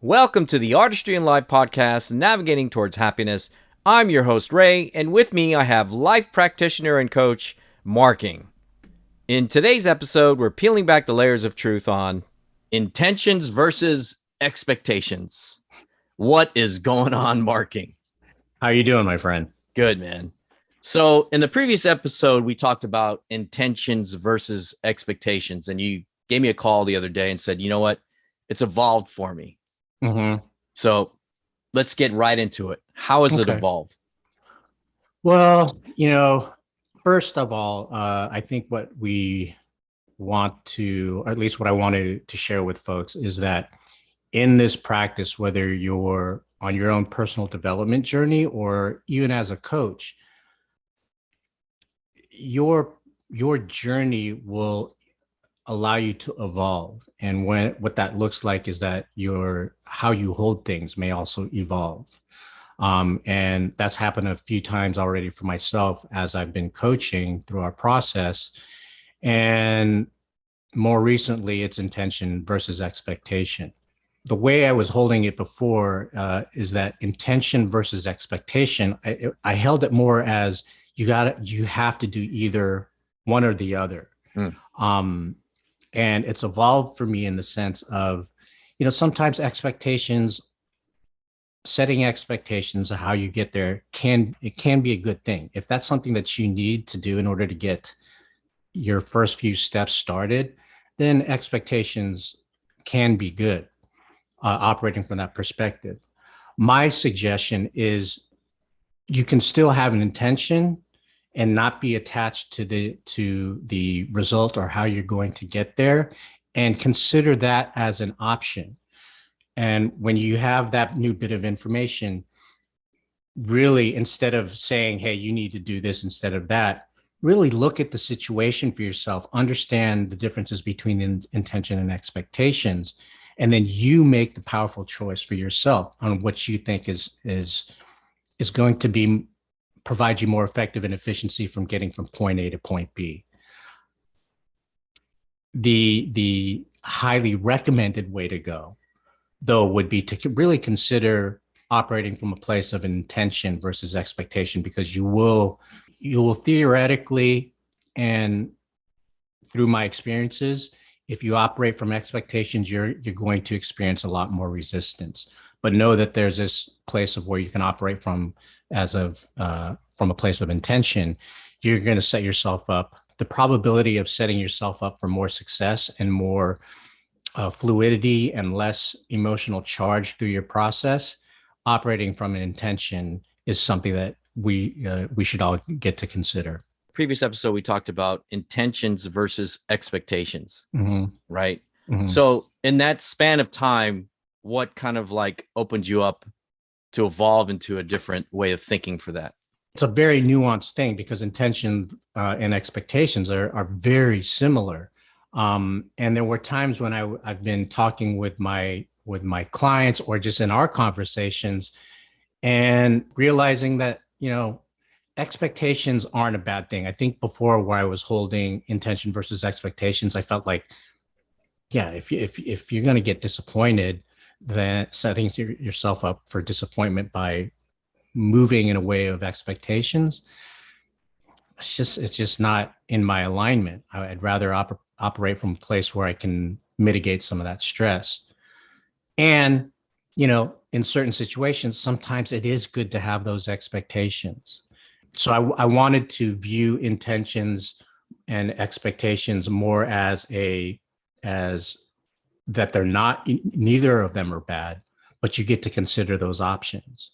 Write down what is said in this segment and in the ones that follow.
Welcome to the Artistry and Life podcast, Navigating Towards Happiness. I'm your host, Ray, and with me I have life practitioner and coach, Marking. In today's episode, we're peeling back the layers of truth on intentions versus expectations. What is going on, Marking? How you doing, my friend? Good, man. So in the previous episode, we talked about intentions versus expectations, and you gave me a call the other day and said, you know what? It's evolved for me. Mm-hmm. So let's get right into it. How has it evolved? Well, first of all, I think what we want to, or at least what I wanted to share with folks, is that in this practice, whether you're on your own personal development journey or even as a coach, your journey will allow you to evolve. And what that looks like is that how you hold things may also evolve. And that's happened a few times already for myself as I've been coaching through our process. And more recently, it's intention versus expectation. The way I was holding it before is that intention versus expectation. I held it more as you have to do either one or the other. And it's evolved for me in the sense of, sometimes setting expectations of how you get there can be a good thing. If that's something that you need to do in order to get your first few steps started, then expectations can be good, operating from that perspective. My suggestion is you can still have an intention and not be attached to the result or how you're going to get there, and consider that as an option. And when you have that new bit of information, really, instead of saying, hey, you need to do this instead of that, really look at the situation for yourself, understand the differences between intention and expectations, and then you make the powerful choice for yourself on what you think is going to provide you more effective and efficiency from getting from point A to point B. The highly recommended way to go, though, would be to really consider operating from a place of intention versus expectation, because you will theoretically, and through my experiences, if you operate from expectations, you're going to experience a lot more resistance. But know that there's this place of where you can operate from a place of intention. You're going to set yourself up. The probability of setting yourself up for more success and more fluidity and less emotional charge through your process, operating from an intention, is something that we should all get to consider. Previous episode, we talked about intentions versus expectations, right? Mm-hmm. So in that span of time, what kind of opened you up to evolve into a different way of thinking for that? It's a very nuanced thing, because intention and expectations are very similar. And there were times when I've been talking with my clients, or just in our conversations, and realizing that, expectations aren't a bad thing. I think before, where I was holding intention versus expectations, I felt like, yeah, if you're going to get disappointed, then setting yourself up for disappointment by moving in a way of expectations, it's just not in my alignment. I'd rather operate from a place where I can mitigate some of that stress. And, in certain situations, sometimes it is good to have those expectations. So I wanted to view intentions and expectations more as that they're not, neither of them are bad, but you get to consider those options.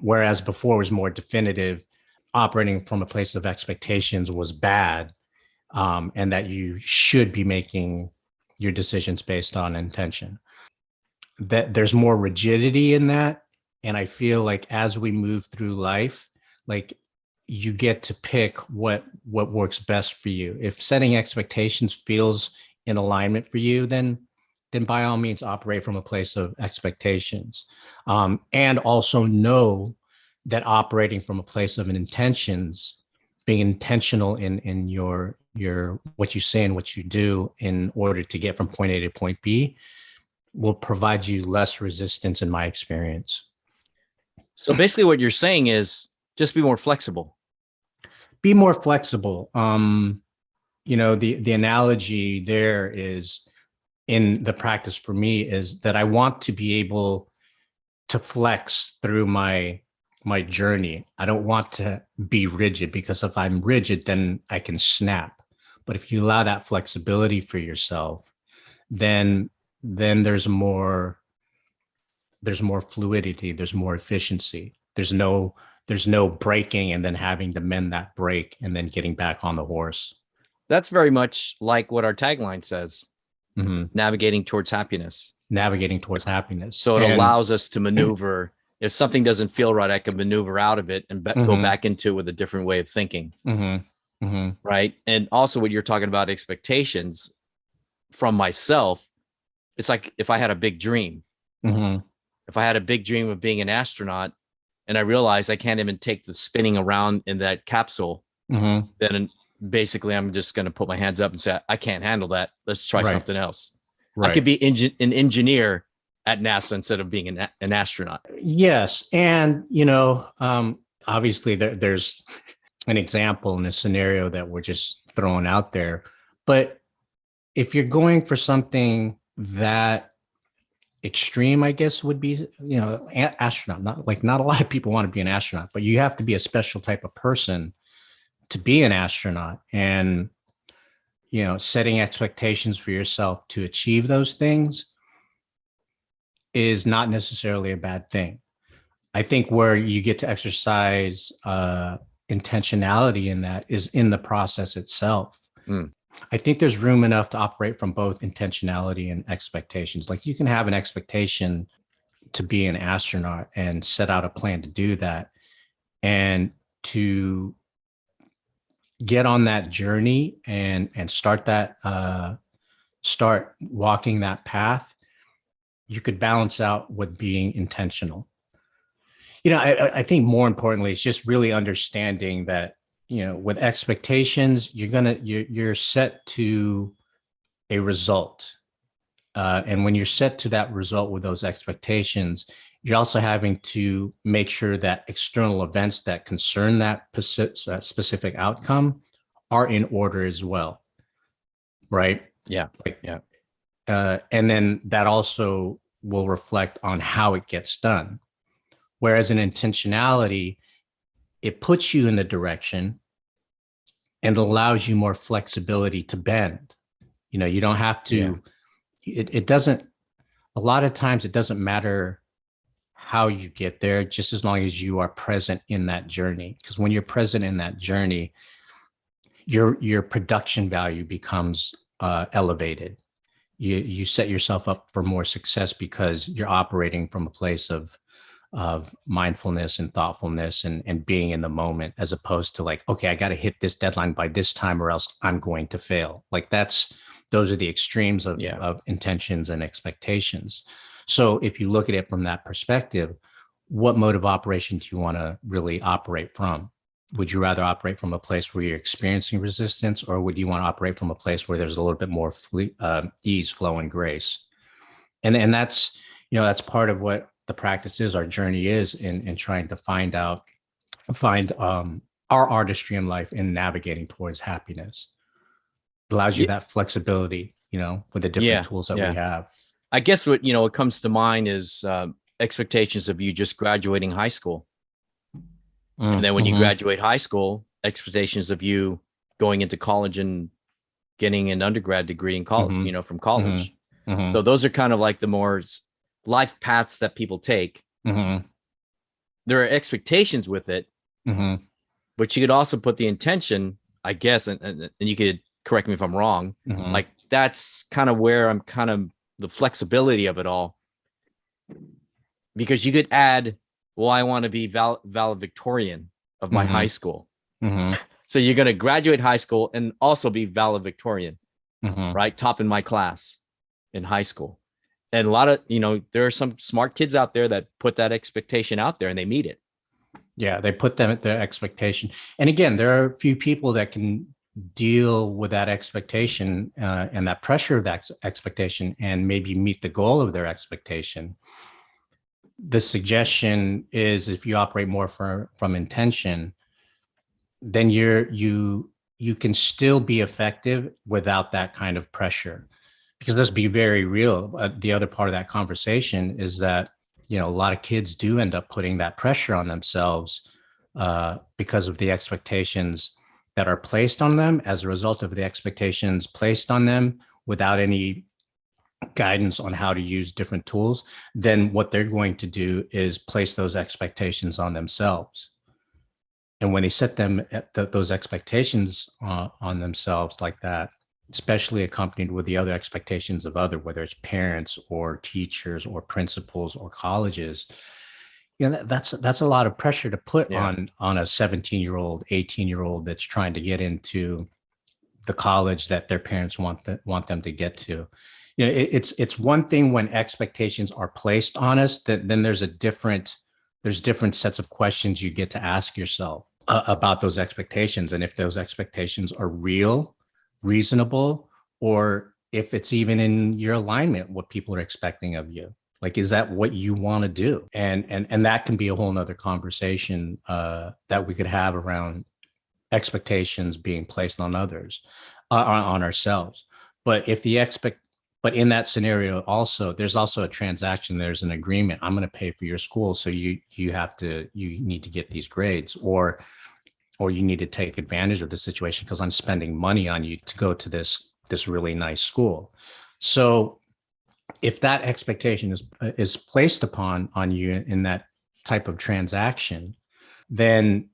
Whereas before was more definitive, operating from a place of expectations was bad, and that you should be making your decisions based on intention. That there's more rigidity in that. And I feel like as we move through life, you get to pick what works best for you. If setting expectations feels in alignment for you, then by all means operate from a place of expectations. And also know that operating from a place of intentions, being intentional in your what you say and what you do in order to get from point A to point B, will provide you less resistance in my experience. So basically what you're saying is just be more flexible. Be more flexible. The analogy there is in the practice for me is that I want to be able to flex through my journey. I don't want to be rigid, because if I'm rigid, then I can snap. But if you allow that flexibility for yourself, then there's more fluidity, there's more efficiency. There's no breaking and then having to mend that break and then getting back on the horse. That's very much like what our tagline says, Mm-hmm. navigating towards happiness. Navigating towards happiness. So it And allows us to maneuver. If something doesn't feel right, I can maneuver out of it and go mm-hmm, back into it with a different way of thinking. mm-hmm, mm-hmm, Right. And also what you're talking about, expectations from myself. It's like if I had a big dream, mm-hmm, if I had a big dream of being an astronaut and I realized I can't even take the spinning around in that capsule, mm-hmm. then basically I'm just going to put my hands up and say, I can't handle that. Let's try Right, something else. I right. could be an engineer at NASA instead of being an astronaut. Yes. And, obviously there's an example in a scenario that we're just throwing out there. But if you're going for something that extreme, I guess would be, astronaut, not a lot of people want to be an astronaut, but you have to be a special type of person to be an astronaut. And, setting expectations for yourself to achieve those things is not necessarily a bad thing. I think where you get to exercise intentionality in that is in the process itself. Mm. I think there's room enough to operate from both intentionality and expectations. Like you can have an expectation to be an astronaut and set out a plan to do that. And to get on that journey and start walking that path, you could balance out with being intentional. I think more importantly, it's just really understanding that, with expectations, you're set to a result. And when you're set to that result with those expectations, you're also having to make sure that external events that concern that specific outcome are in order as well. Right. Yeah. Yeah. And then that also will reflect on how it gets done. Whereas an intentionality, it puts you in the direction and allows you more flexibility to bend. You don't have to, it doesn't, a lot of times it doesn't matter how you get there, just as long as you are present in that journey. Because when you're present in that journey, your production value becomes elevated. You set yourself up for more success because you're operating from a place of mindfulness and thoughtfulness and being in the moment, as opposed to like, okay, I got to hit this deadline by this time or else I'm going to fail. Like those are the extremes of intentions and expectations. So if you look at it from that perspective, what mode of operation do you want to really operate from? Would you rather operate from a place where you're experiencing resistance, or would you want to operate from a place where there's a little bit more ease, flow, and grace? And that's part of what the practice is, our journey is in trying to find our artistry in life in navigating towards happiness. It allows you that flexibility, with the different tools that we have. I guess what comes to mind is expectations of you just graduating high school. And then when you graduate high school, expectations of you going into college and getting an undergrad degree in college, from college. So those are kind of like the more life paths that people take. There are expectations with it, but you could also put the intention, I guess, and you could correct me if I'm wrong. Like that's kind of where I'm kind of the flexibility of it all, because you could add, well, I want to be valedictorian of my high school. So you're going to graduate high school and also be valedictorian, right? Top in my class in high school. And a lot of, there are some smart kids out there that put that expectation out there and they meet it. Yeah, they put them at their expectation. And again, there are a few people that can deal with that expectation and that pressure of that expectation and maybe meet the goal of their expectation. The suggestion is if you operate more from intention, then you can still be effective without that kind of pressure. Because let's be very real, the other part of that conversation is that a lot of kids do end up putting that pressure on themselves because of the expectations that are placed on them as a result of the expectations placed on them without any guidance on how to use different tools. Then what they're going to do is place those expectations on themselves. And when they set them at those expectations on themselves like that, especially accompanied with the other expectations of other, whether it's parents or teachers or principals or colleges, that's a lot of pressure to put on a 17-year-old, 18-year-old that's trying to get into the college that their parents want them to get to. It's one thing when expectations are placed on us, that then there's different sets of questions you get to ask yourself about those expectations, and if those expectations are real, reasonable, or if it's even in your alignment what people are expecting of you. Like, is that what you want to do? And that can be a whole nother conversation that we could have around expectations being placed on others, on ourselves. But but in that scenario, also, there's also a transaction. There's an agreement. I'm going to pay for your school, so you need to get these grades, or you need to take advantage of the situation because I'm spending money on you to go to this really nice school. So if that expectation is placed upon you in that type of transaction, then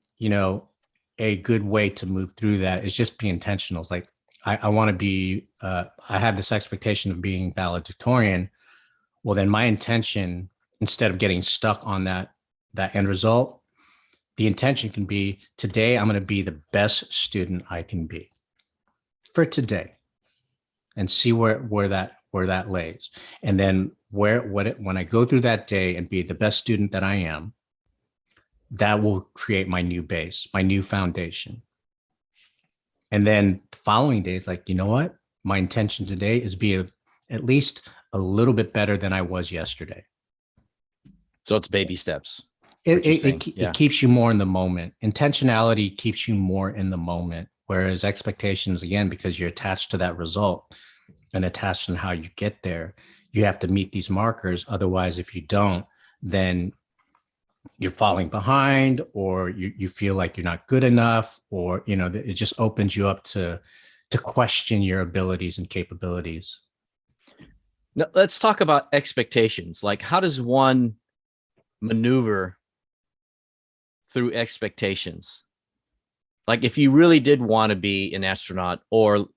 a good way to move through that is just be intentional. It's like, I want to be, I have this expectation of being valedictorian. Well, then my intention, instead of getting stuck on that end result, the intention can be, today I'm going to be the best student I can be for today, and see where that lays. And then when I go through that day and be the best student that I am, that will create my new base, my new foundation. And then the following days, like, you know what? My intention today is be at least a little bit better than I was yesterday. So it's baby steps. It keeps you more in the moment. Intentionality keeps you more in the moment, whereas expectations, again, because you're attached to that result and attached on how you get there, you have to meet these markers. Otherwise, if you don't, then you're falling behind, or you feel like you're not good enough, or it just opens you up to question your abilities and capabilities. Now, let's talk about expectations. Like, how does one maneuver through expectations? Like, if you really did want to be an astronaut, or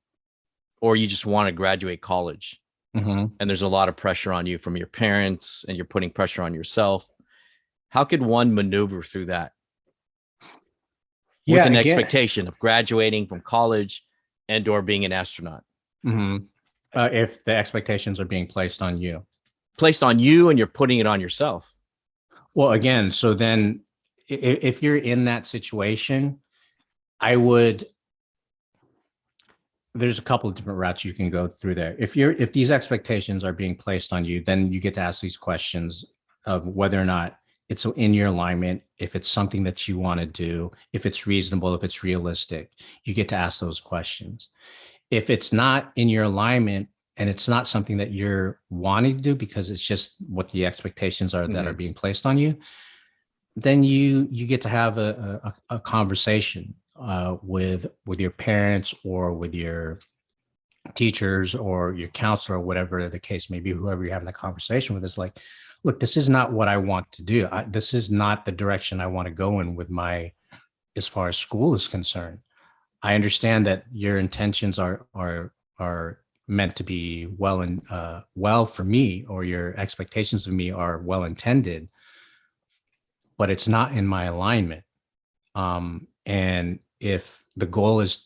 you just want to graduate college, and there's a lot of pressure on you from your parents, and you're putting pressure on yourself, how could one maneuver through that with an expectation of graduating from college and or being an astronaut? If the expectations are being placed on you and you're putting it on yourself. Well, again, so then if you're in that situation, there's a couple of different routes you can go through there. If these expectations are being placed on you, then you get to ask these questions of whether or not it's in your alignment, if it's something that you want to do, if it's reasonable, if it's realistic. You get to ask those questions. If it's not in your alignment and it's not something that you're wanting to do because it's just what the expectations are that are being placed on you, then you get to have a conversation with your parents, or with your teachers, or your counselor, or whatever the case may be, whoever you're having the conversation with. Is like, look, this is not what I want to do. This is not the direction I want to go in with as far as school is concerned. I understand that your intentions are meant to be well for me, or your expectations of me are well intended, but it's not in my alignment. And if the goal is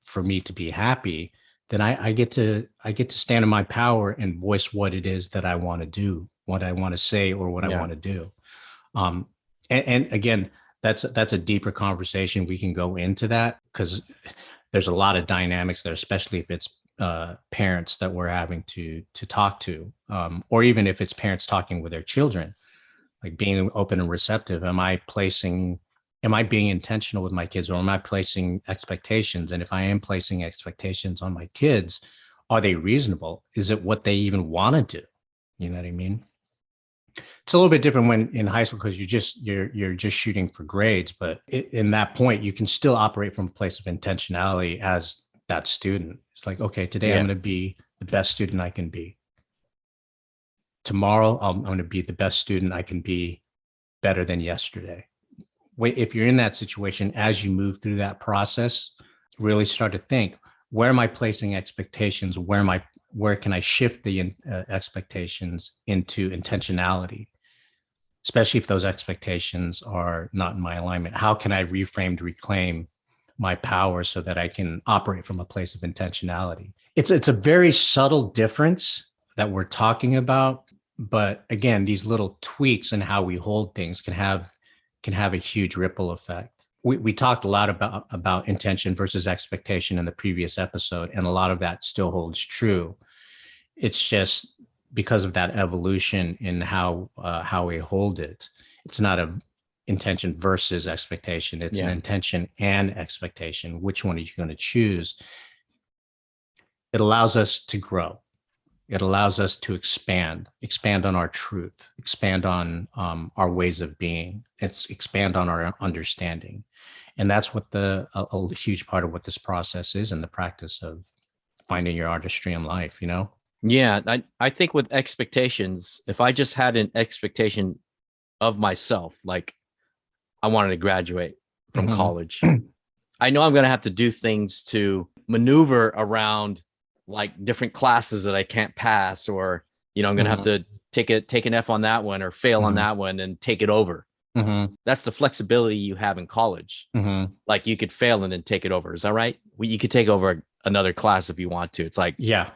for me to be happy, then I get to stand in my power and voice what it is that I want to do, what I want to say, or what I want to do. And again, that's a deeper conversation. We can go into that, because there's a lot of dynamics there, especially if it's parents that we're having to talk to, or even if it's parents talking with their children, like being open and receptive. Am I being intentional with my kids, or am I placing expectations? And if I am placing expectations on my kids, are they reasonable? Is it what they even want to do? You know what I mean? It's a little bit different when in high school, because you're just shooting for grades, but in that point you can still operate from a place of intentionality as that student. It's like, okay, today I'm Yeah. going to be the best student I can be. Tomorrow I'm going to be the best student I can be, better than yesterday. If you're in that situation, as you move through that process, really start to think, where am I placing expectations? Where can I shift the expectations into intentionality? Especially if those expectations are not in my alignment. How can I reframe to reclaim my power so that I can operate from a place of intentionality? It's a very subtle difference that we're talking about, but again, these little tweaks in how we hold things can have a huge ripple effect. We talked a lot about intention versus expectation in the previous episode, and a lot of that still holds true. It's just because of that evolution in how we hold it. It's not a intention versus expectation. It's an intention and expectation. Which one are you going to choose? It allows us to grow. It allows us to expand on our truth, expand on our ways of being. It's expand on our understanding. And that's what a huge part of what this process is, in the practice of finding your artistry in life, you know? Yeah. I think with expectations, if I just had an expectation of myself, like I wanted to graduate from college, I know I'm going to have to do things to maneuver around like different classes that I can't pass, or, I'm going to have to take an F on that one or fail on that one and take it over. That's the flexibility you have in college. Like you could fail and then take it over. Is that right? You could take over another class if you want to. It's like, yeah.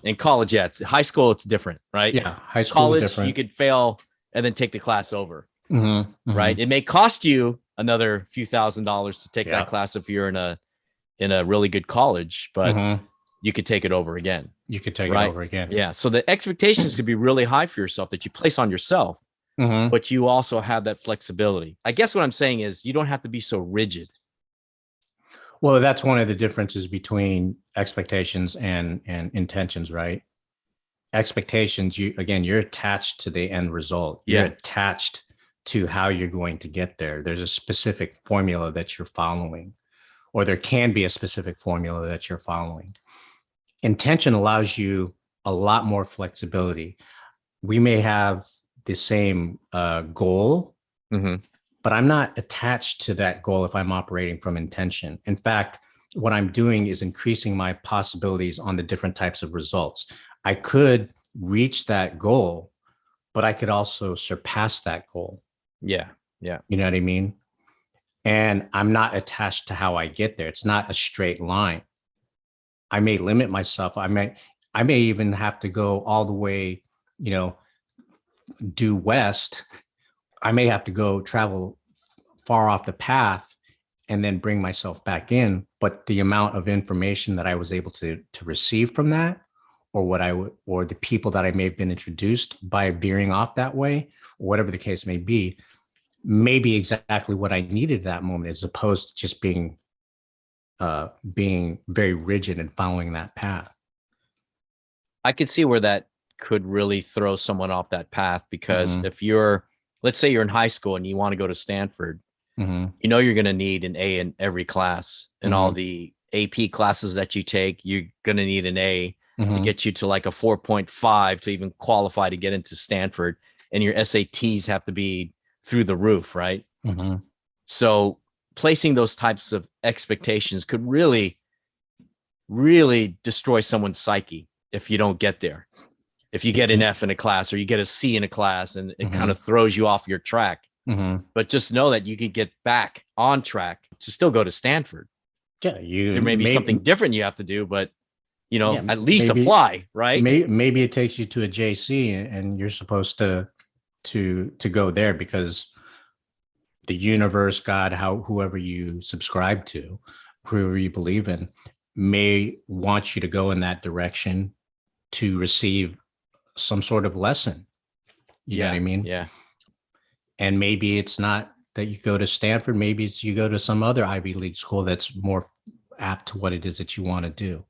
In college, it's high school. It's different, right? Yeah. High school is different. You could fail and then take the class over. Right. It may cost you another few $1,000s to take that class if you're in a really good college, but you could take it over again. You could take it over again. Yeah. So the expectations could be really high for yourself that you place on yourself, but you also have that flexibility. I guess what I'm saying is you don't have to be so rigid. Well, that's one of the differences between expectations and intentions, right? Expectations, you're attached to the end result. You're attached to how you're going to get there. There's a specific formula that you're following, or there can be a specific formula that you're following. Intention allows you a lot more flexibility. We may have the same goal, but I'm not attached to that goal if I'm operating from intention. In fact, what I'm doing is increasing my possibilities on the different types of results. I could reach that goal, but I could also surpass that goal. Yeah. You know what I mean? And I'm not attached to how I get there. It's not a straight line. I may limit myself. I may even have to go all the way, due west. I may have to go travel far off the path and then bring myself back in. But the amount of information that I was able to receive from that, or the people that I may have been introduced by veering off that way, or whatever the case may be exactly what I needed at that moment, as opposed to just being very rigid and following that path. I could see where that could really throw someone off that path, because if let's say you're in high school and you want to go to Stanford, you're going to need an A in every class, and all the AP classes that you take, you're going to need an A to get you to like a 4.5 to even qualify to get into Stanford. And your SATs have to be through the roof, right? So placing those types of expectations could really, really destroy someone's psyche if you don't get there. If you get an F in a class or you get a C in a class, and it kind of throws you off your track. But just know that you could get back on track to still go to Stanford. Yeah, there may be something different you have to do, but at least apply, right? Maybe it takes you to a JC and you're supposed to go there because the universe, God, whoever you subscribe to, whoever you believe in may want you to go in that direction to receive some sort of lesson. You know what I Yeah. mean? Yeah. And maybe it's not that you go to Stanford, maybe it's you go to some other Ivy League school that's more apt to what it is that you want to do.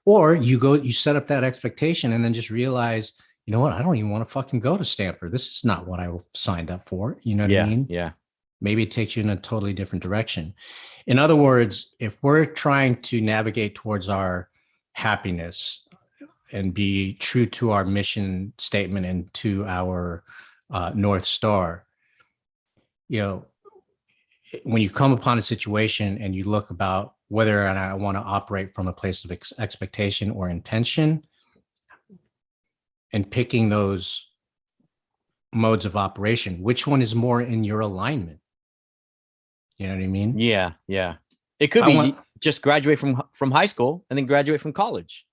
Or you set up that expectation and then just realize, you know what, I don't even want to fucking go to Stanford. This is not what I signed up for. You know what I Yeah. mean? Yeah. Maybe it takes you in a totally different direction. In other words, if we're trying to navigate towards our happiness and be true to our mission statement and to our North Star, you know, when you come upon a situation and you look about whether or not I want to operate from a place of expectation or intention, and picking those modes of operation, which one is more in your alignment? You know what I mean? Yeah. Yeah. It If could I want, be just graduate from high school and then graduate from college.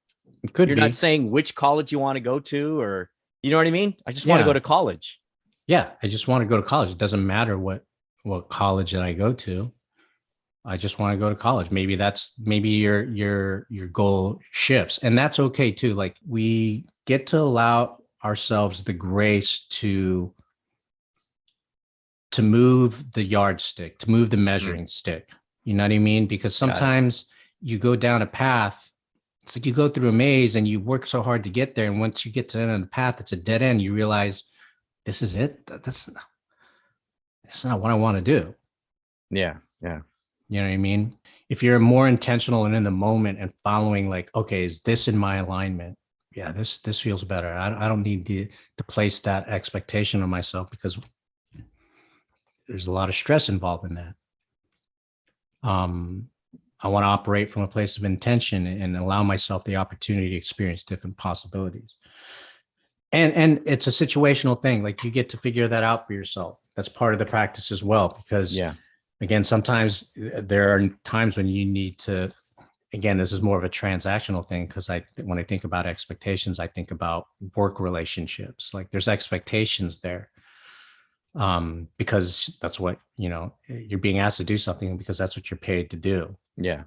it could You're not be, saying which college you want to go to, or you know what I mean? I just want to go yeah, to college. yeah. I just want to go to college. It doesn't matter what college that I go to. I just want to go to college. Maybe your goal shifts, and that's okay too. Like we get to allow ourselves the grace to move the yardstick, to move the Mm, measuring stick. You know what I mean? Because got it. sometimes you go down a path. It's like you go through a maze and you work so hard to get there. And once you get to the end of the path, it's a dead end. You realize this is it. That's not what I want to do. Yeah. Yeah. You know what I mean? If you're more intentional and in the moment and following, like, okay, is this in my alignment? Yeah, this feels better. I don't need to place that expectation on myself because there's a lot of stress involved in that. Um, I want to operate from a place of intention and allow myself the opportunity to experience different possibilities. And it's a situational thing. Like you get to figure that out for yourself. That's part of the practice as well. Because Yeah. again, sometimes there are times when you need to. Again, this is more of a transactional thing because when I think about expectations, I think about work relationships. Like there's expectations there because that's what you're being asked to do something because that's what you're paid to do. Yeah.